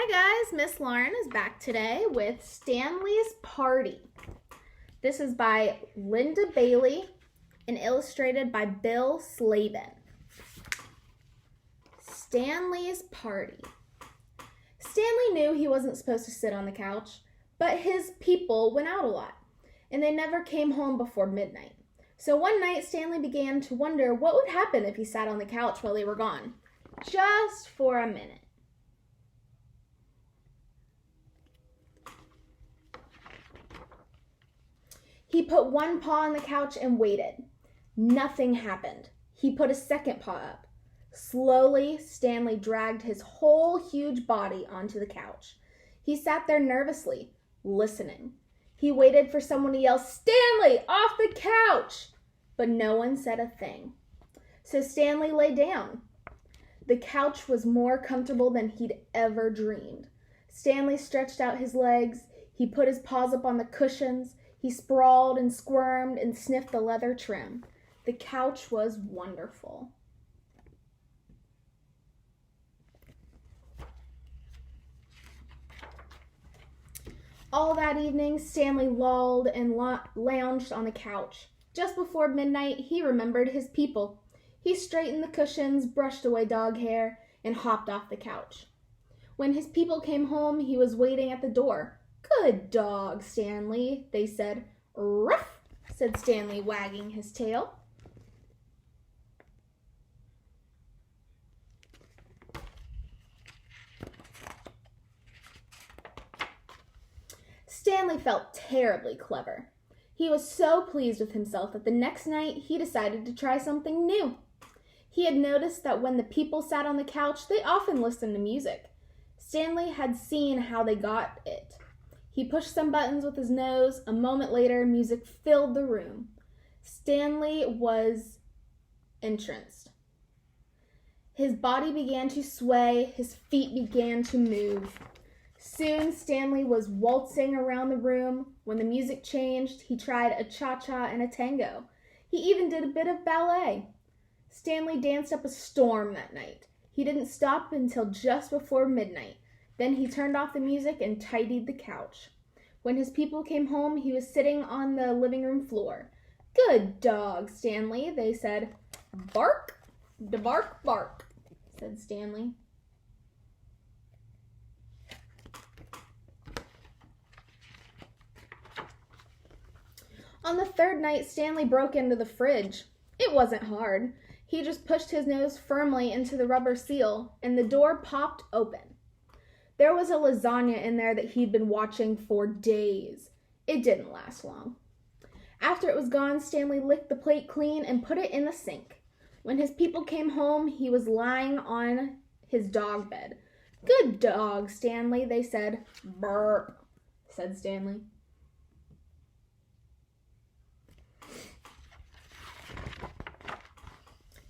Hi guys, Miss Lauren is back today with Stanley's Party. This is by Linda Bailey and illustrated by Bill Slavin. Stanley's Party. Stanley knew he wasn't supposed to sit on the couch, but his people went out a lot, and they never came home before midnight. So one night, Stanley began to wonder what would happen if he sat on the couch while they were gone, just for a minute. He put one paw on the couch and waited. Nothing happened. He put a second paw up. Slowly, Stanley dragged his whole huge body onto the couch. He sat there nervously, listening. He waited for someone to yell, "Stanley, off the couch!" But no one said a thing. So Stanley lay down. The couch was more comfortable than he'd ever dreamed. Stanley stretched out his legs. He put his paws up on the cushions. He sprawled and squirmed and sniffed the leather trim. The couch was wonderful. All that evening, Stanley lolled and lounged on the couch. Just before midnight, he remembered his people. He straightened the cushions, brushed away dog hair, and hopped off the couch. When his people came home, he was waiting at the door. "Good dog, Stanley," they said. "Ruff," said Stanley, wagging his tail. Stanley felt terribly clever. He was so pleased with himself that the next night he decided to try something new. He had noticed that when the people sat on the couch, they often listened to music. Stanley had seen how they got it. He pushed some buttons with his nose. A moment later, music filled the room. Stanley was entranced. His body began to sway. His feet began to move. Soon, Stanley was waltzing around the room. When the music changed, he tried a cha-cha and a tango. He even did a bit of ballet. Stanley danced up a storm that night. He didn't stop until just before midnight. Then he turned off the music and tidied the couch. When his people came home, he was sitting on the living room floor. "Good dog, Stanley," they said. "Bark, da bark, bark," said Stanley. On the third night, Stanley broke into the fridge. It wasn't hard. He just pushed his nose firmly into the rubber seal, and the door popped open. There was a lasagna in there that he'd been watching for days. It didn't last long. After it was gone, Stanley licked the plate clean and put it in the sink. When his people came home, he was lying on his dog bed. "Good dog, Stanley," they said. "Brr," said Stanley.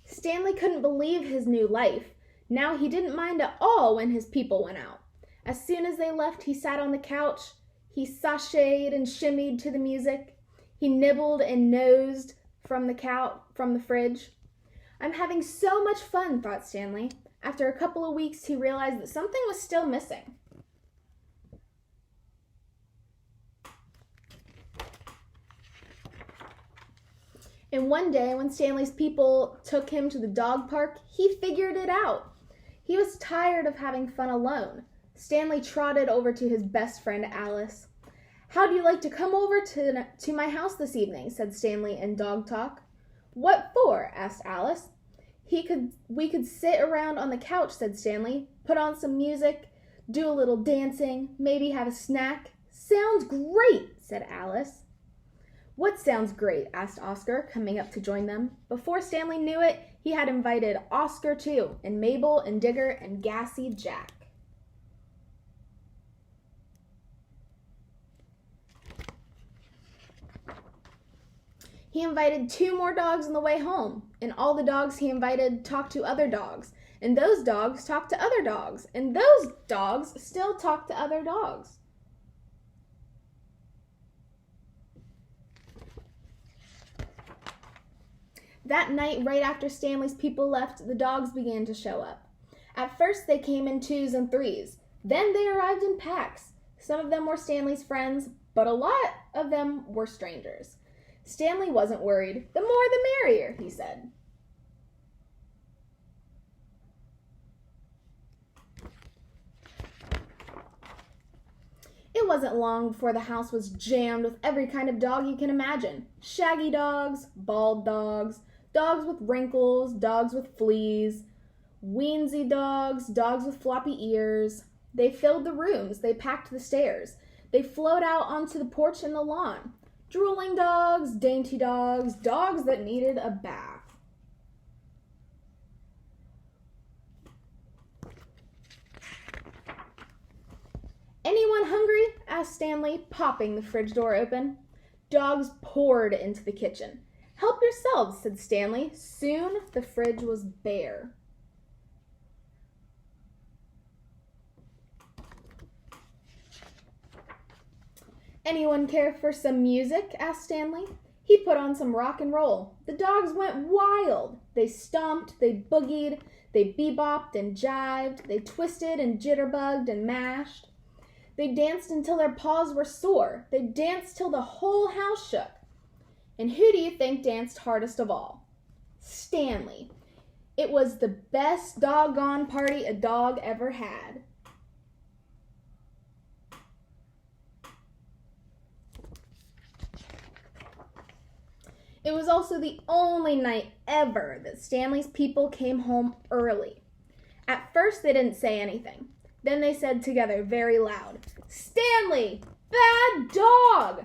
Stanley couldn't believe his new life. Now he didn't mind at all when his people went out. As soon as they left, he sat on the couch. He sashayed and shimmied to the music. He nibbled and nosed from the fridge. "I'm having so much fun," thought Stanley. After a couple of weeks, he realized that something was still missing. And one day, when Stanley's people took him to the dog park, he figured it out. He was tired of having fun alone. Stanley trotted over to his best friend, Alice. "How'd you like to come over to my house this evening?" said Stanley in dog talk. "What for?" asked Alice. We could sit around on the couch," said Stanley. "Put on some music, do a little dancing, maybe have a snack." "Sounds great," said Alice. "What sounds great?" asked Oscar, coming up to join them. Before Stanley knew it, he had invited Oscar too, and Mabel and Digger and Gassy Jack. He invited 2 more dogs on the way home, and all the dogs he invited talked to other dogs, and those dogs talked to other dogs, and those dogs still talked to other dogs. That night, right after Stanley's people left, the dogs began to show up. At first, they came in 2s and 3s. Then they arrived in packs. Some of them were Stanley's friends, but a lot of them were strangers. Stanley wasn't worried. The more the merrier, he said. It wasn't long before the house was jammed with every kind of dog you can imagine. Shaggy dogs, bald dogs, dogs with wrinkles, dogs with fleas, weensy dogs, dogs with floppy ears. They filled the rooms. They packed the stairs. They flowed out onto the porch and the lawn. Drooling dogs, dainty dogs, dogs that needed a bath. Anyone hungry? Asked Stanley, popping the fridge door open. Dogs poured into the kitchen. Help yourselves, said Stanley. Soon the fridge was bare. Anyone care for some music? Asked Stanley. He put on some rock and roll. The dogs went wild. They stomped, they boogied, they bebopped and jived, they twisted and jitterbugged and mashed. They danced until their paws were sore. They danced till the whole house shook. And who do you think danced hardest of all? Stanley. It was the best doggone party a dog ever had. It was also the only night ever that Stanley's people came home early. At first, they didn't say anything. Then they said together very loud, "Stanley, bad dog!"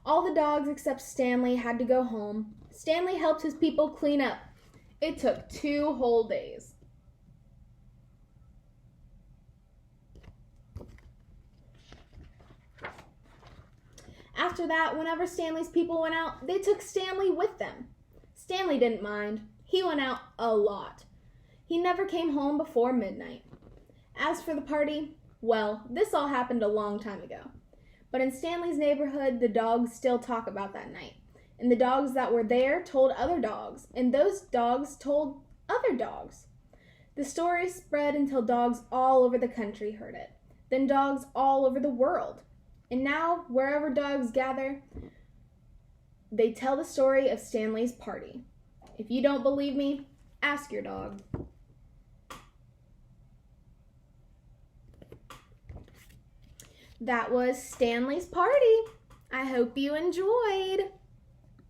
All the dogs except Stanley had to go home. Stanley helped his people clean up. It took 2 whole days. After that, whenever Stanley's people went out, they took Stanley with them. Stanley didn't mind. He went out a lot. He never came home before midnight. As for the party, well, this all happened a long time ago. But in Stanley's neighborhood, the dogs still talk about that night. And the dogs that were there told other dogs, and those dogs told other dogs. The story spread until dogs all over the country heard it, then dogs all over the world. And now, wherever dogs gather, they tell the story of Stanley's party. If you don't believe me, ask your dog. That was Stanley's party. I hope you enjoyed.